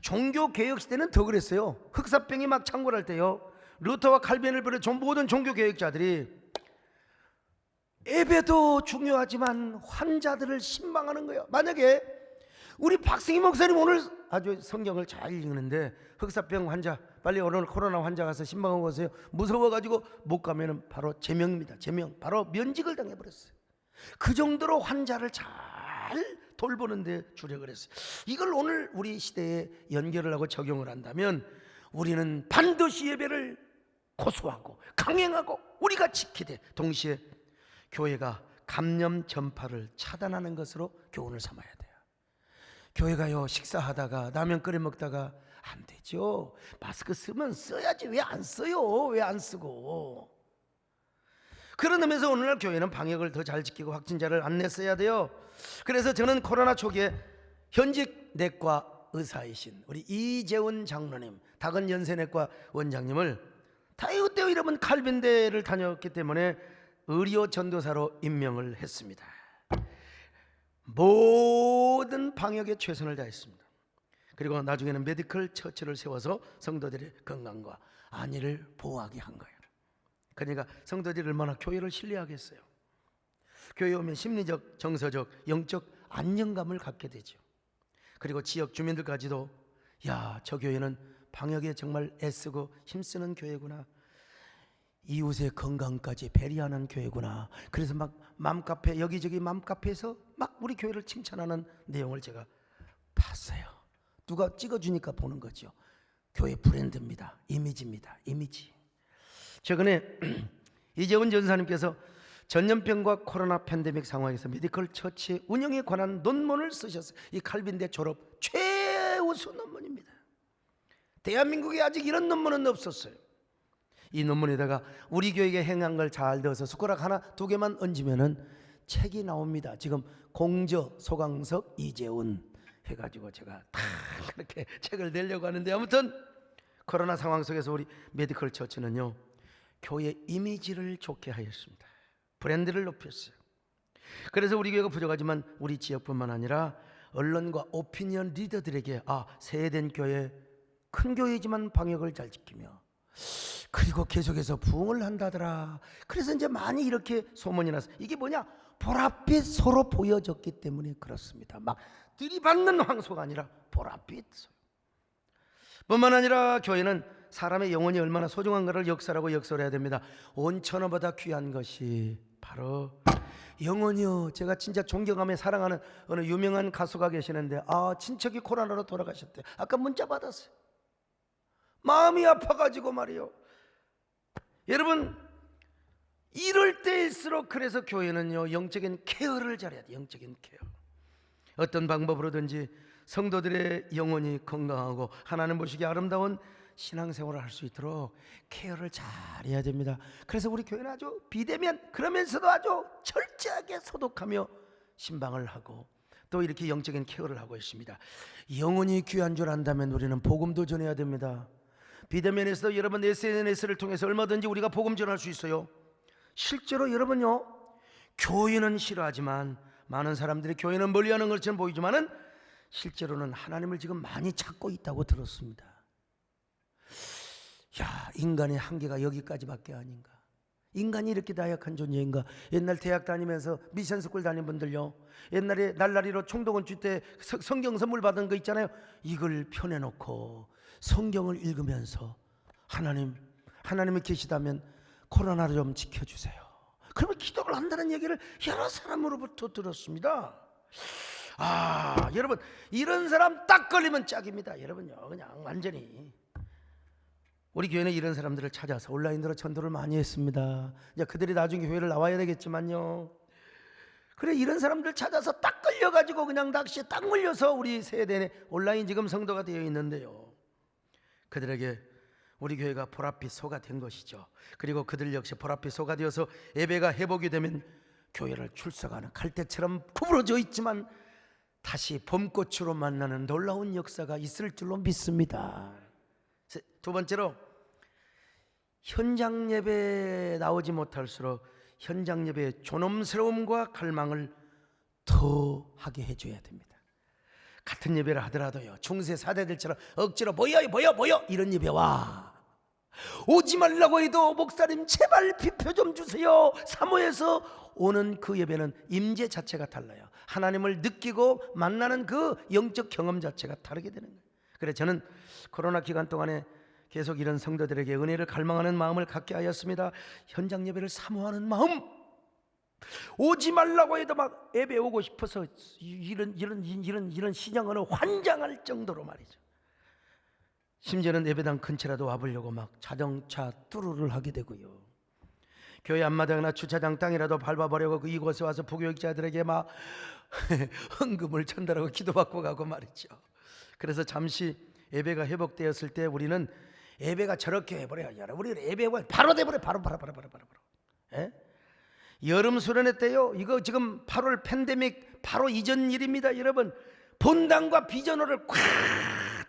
종교개혁 시대는 더 그랬어요. 흑사병이 막 창궐할 때요, 루터와 칼빈을 비롯해 모든 종교개혁자들이 예배도 중요하지만 환자들을 신방하는 거예요. 만약에 우리 박승희 목사님 오늘 아주 성경을 잘 읽는데 흑사병 환자, 빨리 오늘 코로나 환자 가서 신방하고 오세요. 무서워가지고 못 가면은 바로 제명입니다. 제명, 바로 면직을 당해버렸어요. 그 정도로 환자를 잘 돌보는데 주력을 했어요. 이걸 오늘 우리 시대에 연결을 하고 적용을 한다면 우리는 반드시 예배를 고수하고 강행하고 우리가 지키되 동시에 교회가 감염 전파를 차단하는 것으로 교훈을 삼아야 돼요. 교회가요, 식사하다가 라면 끓여 먹다가 안 되죠. 마스크 쓰면 써야지. 왜 안 써요? 왜 안 쓰고? 그런 의미에서 오늘날 교회는 방역을 더 잘 지키고 확진자를 안 냈어야 돼요. 그래서 저는 코로나 초기에 현직 내과 의사이신 우리 이재훈 장로님, 다근 연세내과 원장님을 다이어트 이름은 칼빈대를 다녔기 때문에 의료 전도사로 임명을 했습니다. 모든 방역에 최선을 다했습니다. 그리고 나중에는 메디컬 처치를 세워서 성도들의 건강과 안위를 보호하게 한 거예요. 그러니까 성도들이 얼마나 교회를 신뢰하겠어요. 교회에 오면 심리적, 정서적, 영적 안정감을 갖게 되죠. 그리고 지역 주민들까지도 야, 저 교회는 방역에 정말 애쓰고 힘쓰는 교회구나, 이웃의 건강까지 배려하는 교회구나. 그래서 막 맘카페, 여기저기 맘카페에서 막 우리 교회를 칭찬하는 내용을 제가 봤어요. 누가 찍어주니까 보는 거죠. 교회 브랜드입니다. 이미지입니다. 이미지. 최근에 이재훈 전사님께서 전염병과 코로나 팬데믹 상황에서 메디컬 처치 운영에 관한 논문을 쓰셨어요. 이 칼빈대 졸업 최우수 논문입니다. 대한민국에 아직 이런 논문은 없었어요. 이 논문에다가 우리 교회에 행한 걸 잘 넣어서 숟가락 하나 두 개만 얹으면은 책이 나옵니다. 지금 공저 소강석 이재훈 해가지고 제가 다 그렇게 책을 내려고 하는데, 아무튼 코로나 상황 속에서 우리 메디컬 처치는요, 교회 이미지를 좋게 하였습니다. 브랜드를 높였어요. 그래서 우리 교회가 부족하지만 우리 지역뿐만 아니라 언론과 오피니언 리더들에게 세된 교회, 큰 교회지만 방역을 잘 지키며 그리고 계속해서 부흥을 한다더라. 그래서 이제 많이 이렇게 소문이 났어요. 이게 뭐냐? 보랏빛 소로 보여졌기 때문에 그렇습니다. 막 들이받는 황소가 아니라 보랏빛 소. 뿐만 아니라 교회는 사람의 영혼이 얼마나 소중한가를 역설하고 역설해야 됩니다. 온 천하보다 귀한 것이 바로 영혼이요. 제가 진짜 존경하며 사랑하는 어느 유명한 가수가 계시는데 친척이 코로나로 돌아가셨대요. 아까 문자 받았어요. 마음이 아파가지고 말이요. 여러분, 이럴 때일수록 그래서 교회는요, 영적인 케어를 잘해야 돼요. 영적인 케어. 어떤 방법으로든지 성도들의 영혼이 건강하고 하나님 보시기에 아름다운 신앙생활을 할 수 있도록 케어를 잘해야 됩니다. 그래서 우리 교회는 아주 비대면, 그러면서도 아주 철저하게 소독하며 신방을 하고 또 이렇게 영적인 케어를 하고 있습니다. 영혼이 귀한 줄 안다면 우리는 복음도 전해야 됩니다. 비대면에서도 여러분 SNS를 통해서 얼마든지 우리가 복음 전할 수 있어요. 실제로 여러분요, 교회는 싫어하지만 많은 사람들이 교회는 멀리하는 것처럼 보이지만은 실제로는 하나님을 지금 많이 찾고 있다고 들었습니다. 야, 인간의 한계가 여기까지밖에 아닌가? 인간이 이렇게 나약한 존재인가? 옛날 대학 다니면서 미션 스쿨 다닌 분들요, 옛날에 날라리로 총동원 줄 때 성경 선물 받은 거 있잖아요. 이걸 펴내놓고 성경을 읽으면서 하나님이 계시다면 코로나를 좀 지켜주세요. 그러면 기도를 한다는 얘기를 여러 사람으로부터 들었습니다. 여러분, 이런 사람 딱 걸리면 짝입니다. 여러분요, 그냥 완전히. 우리 교회는 이런 사람들을 찾아서 온라인으로 전도를 많이 했습니다. 이제 그들이 나중에 교회를 나와야 되겠지만요, 그래, 이런 사람들 찾아서 딱 걸려가지고 그냥 낚시에 딱 물려서 우리 세대에 온라인 지금 성도가 되어 있는데요, 그들에게 우리 교회가 보랏빛 소가 된 것이죠. 그리고 그들 역시 보랏빛 소가 되어서 예배가 회복이 되면 교회를 출석하는 갈대처럼 구부러져 있지만 다시 봄꽃으로 만나는 놀라운 역사가 있을 줄로 믿습니다. 두 번째로, 현장 예배에 나오지 못할수록 현장 예배의 존엄스러움과 갈망을 더 하게 해줘야 됩니다. 같은 예배를 하더라도요, 중세 사대들처럼 억지로 모여 이런 예배와 오지 말라고 해도 목사님 제발 비표 좀 주세요 사모해서 오는 그 예배는 임재 자체가 달라요. 하나님을 느끼고 만나는 그 영적 경험 자체가 다르게 되는 거예요. 그래서 저는 코로나 기간 동안에 계속 이런 성도들에게 은혜를 갈망하는 마음을 갖게 하였습니다. 현장 예배를 사모하는 마음, 오지 말라고 해도 막 예배 오고 싶어서 이런 신앙은 환장할 정도로 말이죠. 심지어는 예배당 근처라도 와보려고 막 자동차 뚜루를 하게 되고요, 교회 앞마당이나 주차장 땅이라도 밟아보려고 이곳에 와서 부교육자들에게 막 헌금을 전달하고 기도받고 가고 말이죠. 그래서 잠시 예배가 회복되었을 때 우리는 예배가 저렇게 해버려요. 우리 예배가 바로 돼버려. 바로. 예? 여름 수련회 때요, 이거 지금 8월 팬데믹 바로 이전 일입니다. 여러분, 본당과 비전호를 꽉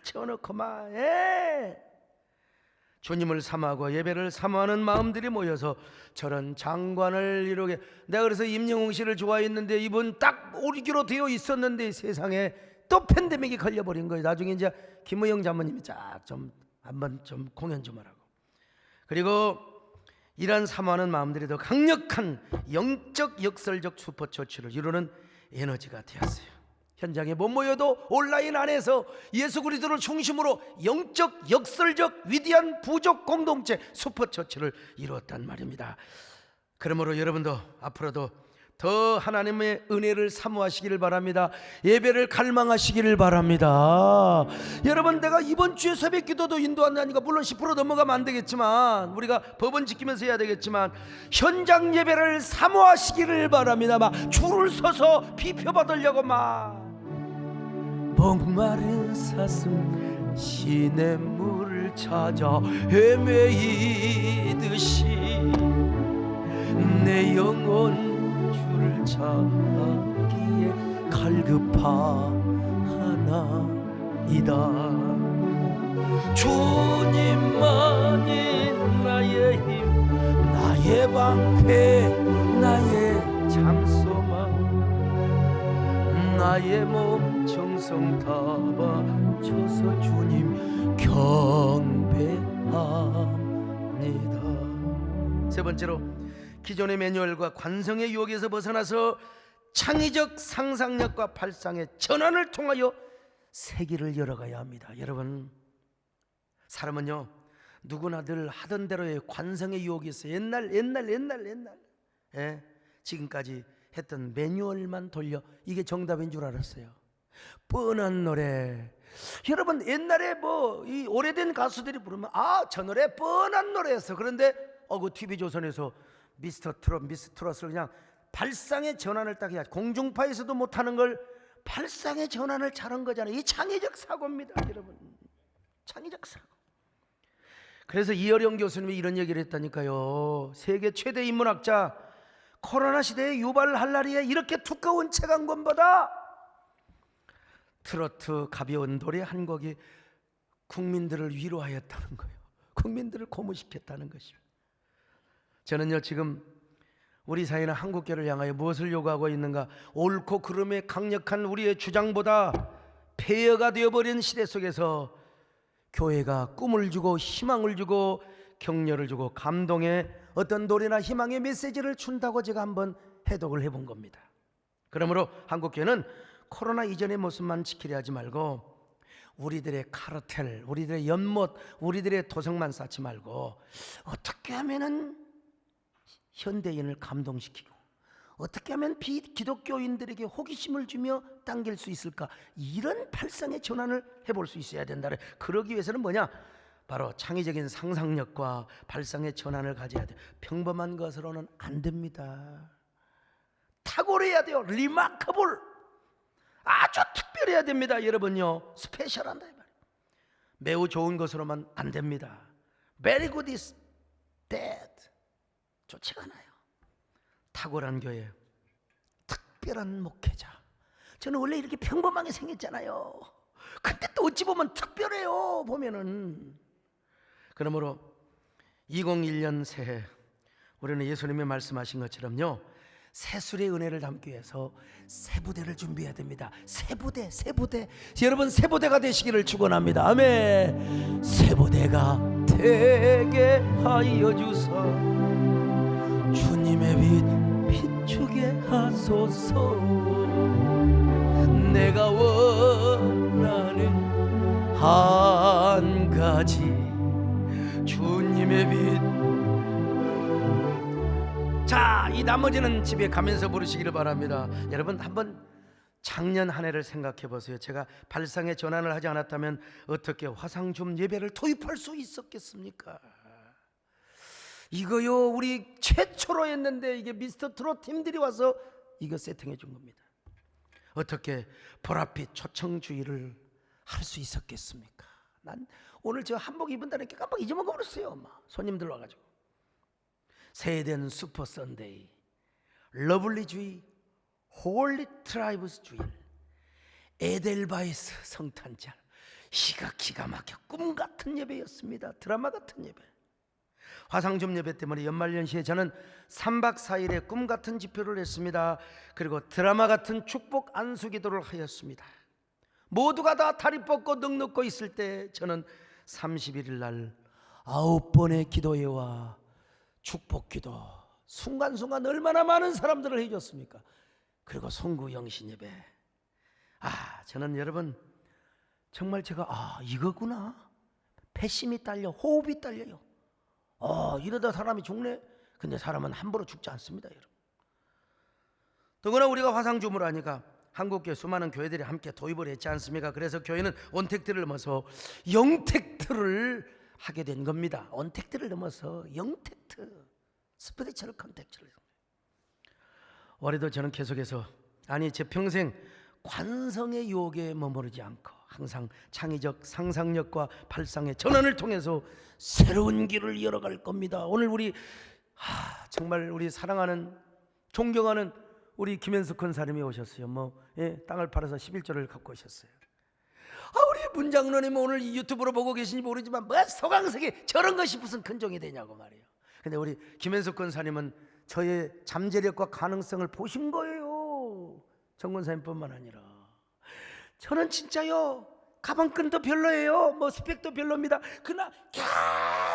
채워넣고 막 주님을 사모하고 예배를 사모하는 마음들이 모여서 저런 장관을 이루게. 내가 그래서 임영웅 씨를 좋아했는데 이분 딱 오리기로 되어 있었는데 세상에 또 팬데믹이 걸려버린 거예요. 나중에 이제 김의영 자모님이 좀 한번 좀 공연 좀 하라고. 그리고 이런 사모하는 마음들이 더 강력한 영적 역설적 슈퍼처치를 이루는 에너지가 되었어요. 현장에 못 모여도 온라인 안에서 예수 그리스도를 중심으로 영적 역설적 위대한 부족 공동체 슈퍼처치를 이루었단 말입니다. 그러므로 여러분도 앞으로도 더 하나님의 은혜를 사모하시기를 바랍니다. 예배를 갈망하시기를 바랍니다. 여러분, 내가 이번 주에 새벽 기도도 인도한다니까 물론 10% 넘어가면 안 되겠지만 우리가 법은 지키면서 해야 되겠지만 현장 예배를 사모하시기를 바랍니다. 막 줄을 서서 비표받으려고 막 목마른 사슴 시냇물을 찾아 헤매이듯이 내 영혼 주를 찾기에 갈급하나이다. 주님만이 나의 힘, 나의 방패, 나의 장소망, 나의 몸 정성 다 바쳐서 주님 경배합니다. 세 번째로, 기존의 매뉴얼과 관성의 유혹에서 벗어나서 창의적 상상력과 발상의 전환을 통하여 세계를 열어가야 합니다. 여러분, 사람은요 누구나 늘 하던 대로의 관성의 유혹이 있어요. 옛날 지금까지 했던 매뉴얼만 돌려 이게 정답인 줄 알았어요. 뻔한 노래. 여러분, 옛날에 이 오래된 가수들이 부르면 저 노래 뻔한 노래였어. 그런데 그 TV조선에서 미스터 트롯을 그냥 발상의 전환을 딱 해야, 공중파에서도 못하는 걸 발상의 전환을 잘한 거잖아요. 이 창의적 사고입니다, 여러분. 창의적 사고. 그래서 이어령 교수님이 이런 얘기를 했다니까요. 세계 최대 인문학자, 코로나 시대에 유발할 날이에 이렇게 두꺼운 책 한 권보다 트로트 가벼운 노래 한 곡이 국민들을 위로하였다는 거예요. 국민들을 고무시켰다는 것이죠. 저는요 지금 우리 사회는 한국교를 향하여 무엇을 요구하고 있는가? 옳고 그름의 강력한 우리의 주장보다 폐허가 되어버린 시대 속에서 교회가 꿈을 주고 희망을 주고 격려를 주고 감동의 어떤 노래나 희망의 메시지를 준다고 제가 한번 해독을 해본 겁니다. 그러므로 한국교회는 코로나 이전의 모습만 지키려 하지 말고 우리들의 카르텔, 우리들의 연못, 우리들의 도성만 쌓지 말고 어떻게 하면은 현대인을 감동시키고 어떻게 하면 비기독교인들에게 호기심을 주며 당길 수 있을까, 이런 발상의 전환을 해볼 수 있어야 된다. 그러기 위해서는 뭐냐? 바로 창의적인 상상력과 발상의 전환을 가져야 돼요. 평범한 것으로는 안 됩니다. 탁월해야 돼요. 리마커블, 아주 특별해야 됩니다. 여러분요, 스페셜한다 이 말이에요. 매우 좋은 것으로만 안 됩니다. Very good is dead. 좋지가 않아요. 탁월한 교회, 특별한 목회자. 저는 원래 이렇게 평범하게 생겼잖아요. 근데 또 어찌 보면 특별해요, 보면은. 그러므로 2001년 새해 우리는 예수님이 말씀하신 것처럼요, 새술의 은혜를 담기 위해서 새 부대를 준비해야 됩니다. 새 부대, 새 부대. 여러분, 새 부대가 되시기를 축원합니다. 아멘. 새 부대가 되게 하여 주사 주님의 빛 비추게 하소서. 내가 원하는 한 가지 주님의 빛. 자, 이 나머지는 집에 가면서 부르시기를 바랍니다. 여러분, 한번 작년 한 해를 생각해 보세요. 제가 발상의 전환을 하지 않았다면 어떻게 화상줌 예배를 도입할 수 있었겠습니까? 이거요, 우리 최초로 했는데 이게 미스터 트롯 팀들이 와서 이거 세팅해 준 겁니다. 어떻게 보랏빛 초청주의를 할 수 있었겠습니까? 난 오늘 저 한복 입은다니까 깜빡 잊어먹어버렸어요. 막 손님들 와가지고. 새해된 슈퍼 선데이, 러블리 주의, 홀리 트라이브스 주일, 에델바이스 성탄절. 기가 막혀 꿈같은 예배였습니다. 드라마 같은 예배. 화상점 예배 때문에 연말연시에 저는 3박 4일의 꿈같은 집회를 했습니다. 그리고 드라마 같은 축복 안수기도를 하였습니다. 모두가 다 다리 뻗고 넋놓고 있을 때 저는 31일 날 9번의 기도회와 축복기도, 순간순간 얼마나 많은 사람들을 해줬습니까? 그리고 송구 영신 예배. 저는 여러분 정말 제가 이거구나, 패심이 딸려, 호흡이 딸려요. 이러다 사람이 죽네. 근데 사람은 함부로 죽지 않습니다, 여러분. 더구나 우리가 화상주무를 하니까 한국교회 수많은 교회들이 함께 도입을 했지 않습니까? 그래서 교회는 언택트를 넘어서 영택트를 하게 된 겁니다. 언택트를 넘어서 영택트, 스피리추얼 컨택트를. 올해도 저는 계속해서, 제 평생 관성의 유혹에 머무르지 않고 항상 창의적 상상력과 발상의 전환을 통해서 새로운 길을 열어갈 겁니다. 오늘 우리 정말 우리 사랑하는, 존경하는 우리 김현숙 권사님이 오셨어요. 땅을 팔아서 11조를 갖고 오셨어요. 우리 문장로님 오늘 유튜브로 보고 계신지 모르지만 소강석이 저런 것이 무슨 큰 종이 되냐고 말이에요. 근데 우리 김현숙 권사님은 저의 잠재력과 가능성을 보신 거예요. 정 권사님뿐만 아니라. 저는 진짜요, 가방끈도 별로예요, 스펙도 별로입니다. 그러나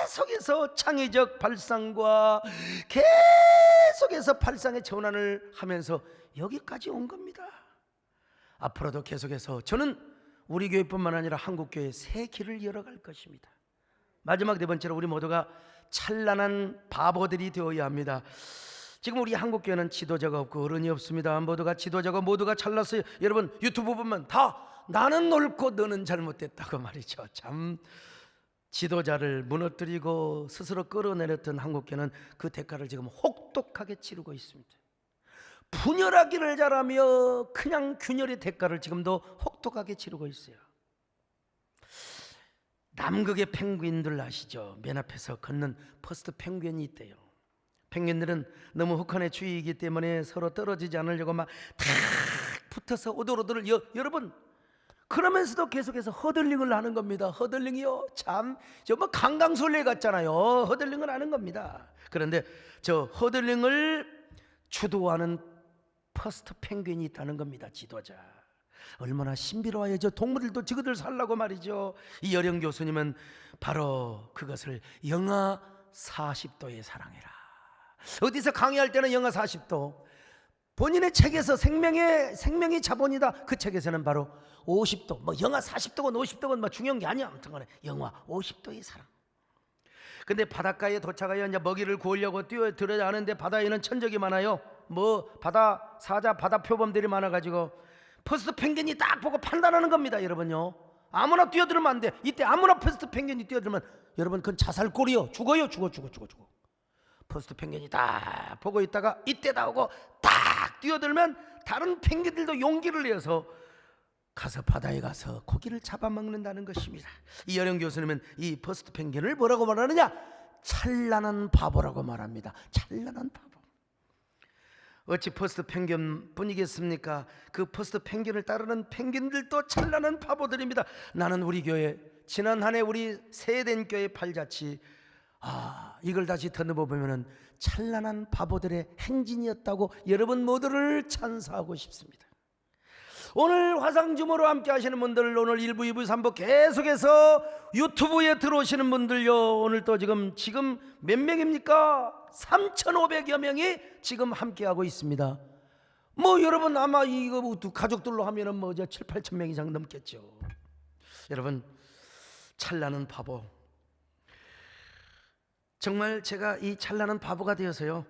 계속해서 창의적 발상과 계속해서 발상의 전환을 하면서 여기까지 온 겁니다. 앞으로도 계속해서 저는 우리 교회뿐만 아니라 한국교회 새 길을 열어갈 것입니다. 마지막 네 번째로, 우리 모두가 찬란한 바보들이 되어야 합니다. 지금 우리 한국교회는 지도자가 없고 어른이 없습니다. 모두가 지도자고 모두가 잘났어요. 여러분 유튜브 보면 다 나는 옳고 너는 잘못됐다고 말이죠. 참, 지도자를 무너뜨리고 스스로 끌어내렸던 한국교회는 그 대가를 지금 혹독하게 치르고 있습니다. 분열하기를 잘하며 그냥 균열의 대가를 지금도 혹독하게 치르고 있어요. 남극의 펭귄들 아시죠? 맨 앞에서 걷는 퍼스트 펭귄이 있대요. 펭귄들은 너무 혹한의 추위이기 때문에 서로 떨어지지 않으려고 막 탁 붙어서 오돌오돌. 여러분, 그러면서도 계속해서 허들링을 하는 겁니다. 허들링이요, 참, 강강술래 같잖아요. 허들링을 하는 겁니다. 그런데 저 허들링을 주도하는 퍼스트 펭귄이 있다는 겁니다. 지도자. 얼마나 신비로워요. 저 동물들도 지그들 살라고 말이죠. 이 여령 교수님은 바로 그것을 영하 40도의 사랑이라. 어디서 강의할 때는 영하 40도, 본인의 책에서 생명이 자본이다, 그 책에서는 바로 50도, 뭐 영하 40도건 50도건 뭐 중요한 게 아니야. 아무튼 간에 영하 50도의 사랑. 근데 바닷가에 도착하여 이제 먹이를 구하려고 뛰어들어야 하는데 바다에는 천적이 많아요. 뭐 바다 사자, 바다 표범들이 많아가지고 퍼스트 펭귄이 딱 보고 판단하는 겁니다. 여러분요, 아무나 뛰어들면 안 돼. 이때 아무나 퍼스트 펭귄이 뛰어들면 여러분 그건 자살골이요. 죽어요. 죽어. 퍼스트 펭귄이 딱 보고 있다가 이때 나오고 딱 뛰어들면 다른 펭귄들도 용기를 내서 가서 바다에 가서 고기를 잡아먹는다는 것입니다. 이 여령 교수님은 이 퍼스트 펭귄을 뭐라고 말하느냐? 찬란한 바보라고 말합니다. 찬란한 바보. 어찌 퍼스트 펭귄 뿐이겠습니까? 그 퍼스트 펭귄을 따르는 펭귄들도 찬란한 바보들입니다. 나는 우리 교회 지난 한 해 우리 세된 교회 팔자치, 이걸 다시 더듬어보면 찬란한 바보들의 행진이었다고 여러분 모두를 찬사하고 싶습니다. 오늘 화상주모로 함께 하시는 분들, 오늘 1부, 2부, 3부 계속해서 유튜브에 들어오시는 분들요, 오늘 또 지금 몇 명입니까? 3,500여 명이 지금 함께하고 있습니다. 뭐 여러분 아마 이거 가족들로 하면은 뭐 7, 8천 명 이상 넘겠죠. 여러분, 찬란한 바보, 정말 제가 이 찬란한 바보가 되어서요,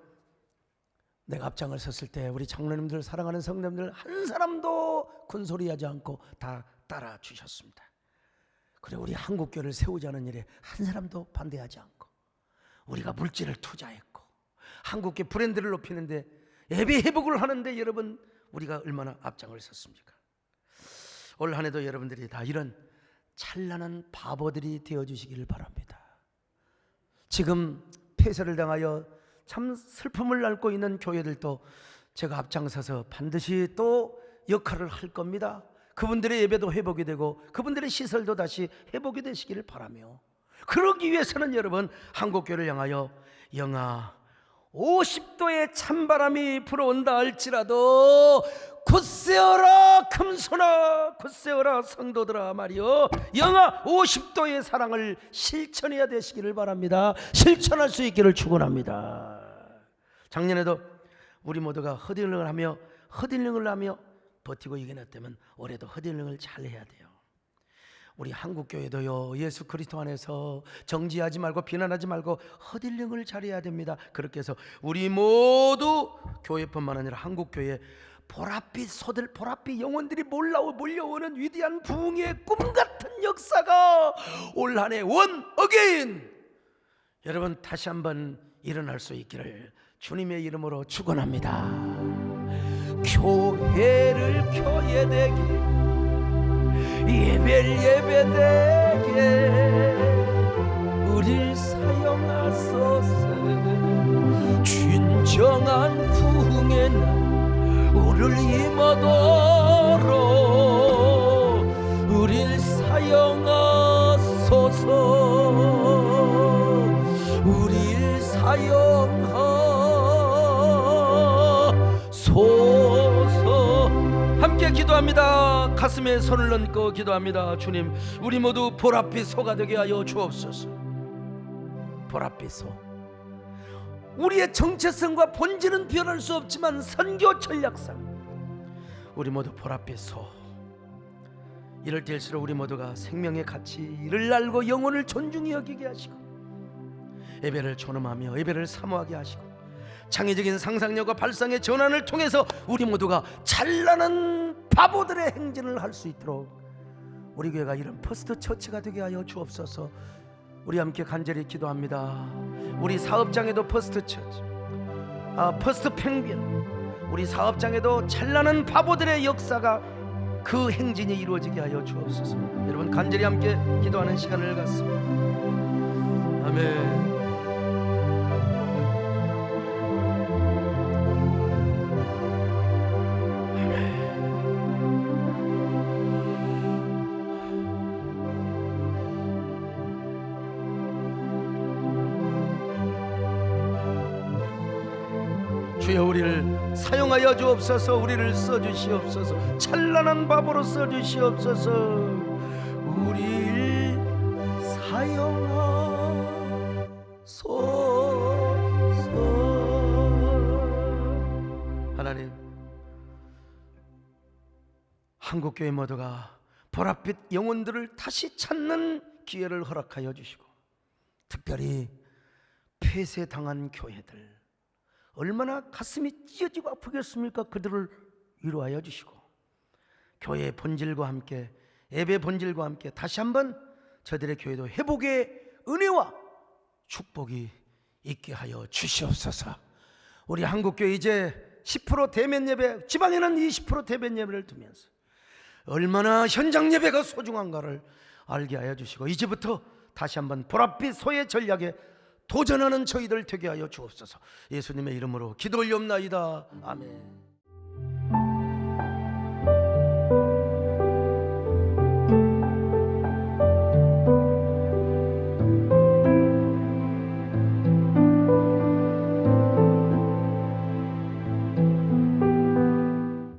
내가 앞장을 섰을 때 우리 장로님들, 사랑하는 성도님들 한 사람도 군소리하지 않고 다 따라 주셨습니다. 그리고 우리 한국교회를 세우자는 일에 한 사람도 반대하지 않고 우리가 물질을 투자했고 한국교회 브랜드를 높이는데 예배 회복을 하는데 여러분 우리가 얼마나 앞장을 섰습니까? 올 한 해도 여러분들이 다 이런 찬란한 바보들이 되어주시기를 바랍니다. 지금 폐쇄를 당하여 참 슬픔을 안고 있는 교회들도 제가 앞장서서 반드시 또 역할을 할 겁니다. 그분들의 예배도 회복이 되고 그분들의 시설도 다시 회복이 되시기를 바라며, 그러기 위해서는 여러분 한국교회를 향하여 영하 50도의 찬바람이 불어온다 할지라도 굳세어라 금손아, 굳세어라 성도들아 말이여, 영하 50도의 사랑을 실천해야 되시기를 바랍니다. 실천할 수 있기를 축원합니다. 작년에도 우리 모두가 허들링을 하며 버티고 이겨냈다면 올해도 허들링을 잘 해야 돼요. 우리 한국교회도요, 예수 그리스도 안에서 정지하지 말고 비난하지 말고 허들링을 잘해야 됩니다. 그렇게 해서 우리 모두 교회뿐만 아니라 한국교회 보랏빛 소들, 보랏빛 영혼들이 몰려오는 위대한 부흥의 꿈같은 역사가 올 한 해 원 어게인 여러분 다시 한번 일어날 수 있기를 주님의 이름으로 축원합니다. 교회를 교회 되게, 예배를 예배되게 우릴 사용하소서. 진정한 부흥의 날 우리를 임하도록 우릴 사용하소서. 우릴 사용하소서. 함께 기도합니다. 가슴에 손을 얹고 기도합니다. 주님, 우리 모두 보랏빛 소가 되게 하여 주옵소서. 보랏빛 소. 우리의 정체성과 본질은 변할 수 없지만 선교 전략상 우리 모두 보랏빛 소. 이럴 때일수록 우리 모두가 생명의 가치를 알고 영혼을 존중히 여기게 하시고 예배를 존엄하며 예배를 사모하게 하시고 창의적인 상상력과 발상의 전환을 통해서 우리 모두가 찬란한 바보들의 행진을 할 수 있도록 우리 교회가 이런 퍼스트 처치가 되게 하여 주옵소서. 우리 함께 간절히 기도합니다. 우리 사업장에도 퍼스트 처치, 퍼스트 펭귄, 우리 사업장에도 찬란한 바보들의 역사가 그 행진이 이루어지게 하여 주옵소서. 여러분 간절히 함께 기도하는 시간을 갖습니다. 아멘. 주여, 우리를 사용하여 주옵소서. 우리를 써주시옵소서. 찬란한 바보로 써주시옵소서. 우리를 사용하소서. 하나님, 한국교회 모두가 보랏빛 영혼들을 다시 찾는 기회를 허락하여 주시고, 특별히 폐쇄당한 교회들, 얼마나 가슴이 찢어지고 아프겠습니까? 그들을 위로하여 주시고, 교회의 본질과 함께, 예배 본질과 함께 다시 한번 저들의 교회도 회복의 은혜와 축복이 있게 하여 주시옵소서. 우리 한국교회 이제 10% 대면 예배, 지방에는 20% 대면 예배를 두면서 얼마나 현장 예배가 소중한가를 알게 하여 주시고, 이제부터 다시 한번 보랏빛 소의 전략에 도전하는 저희들 되게 하여 주옵소서. 예수님의 이름으로 기도 올리옵나이다. 아멘.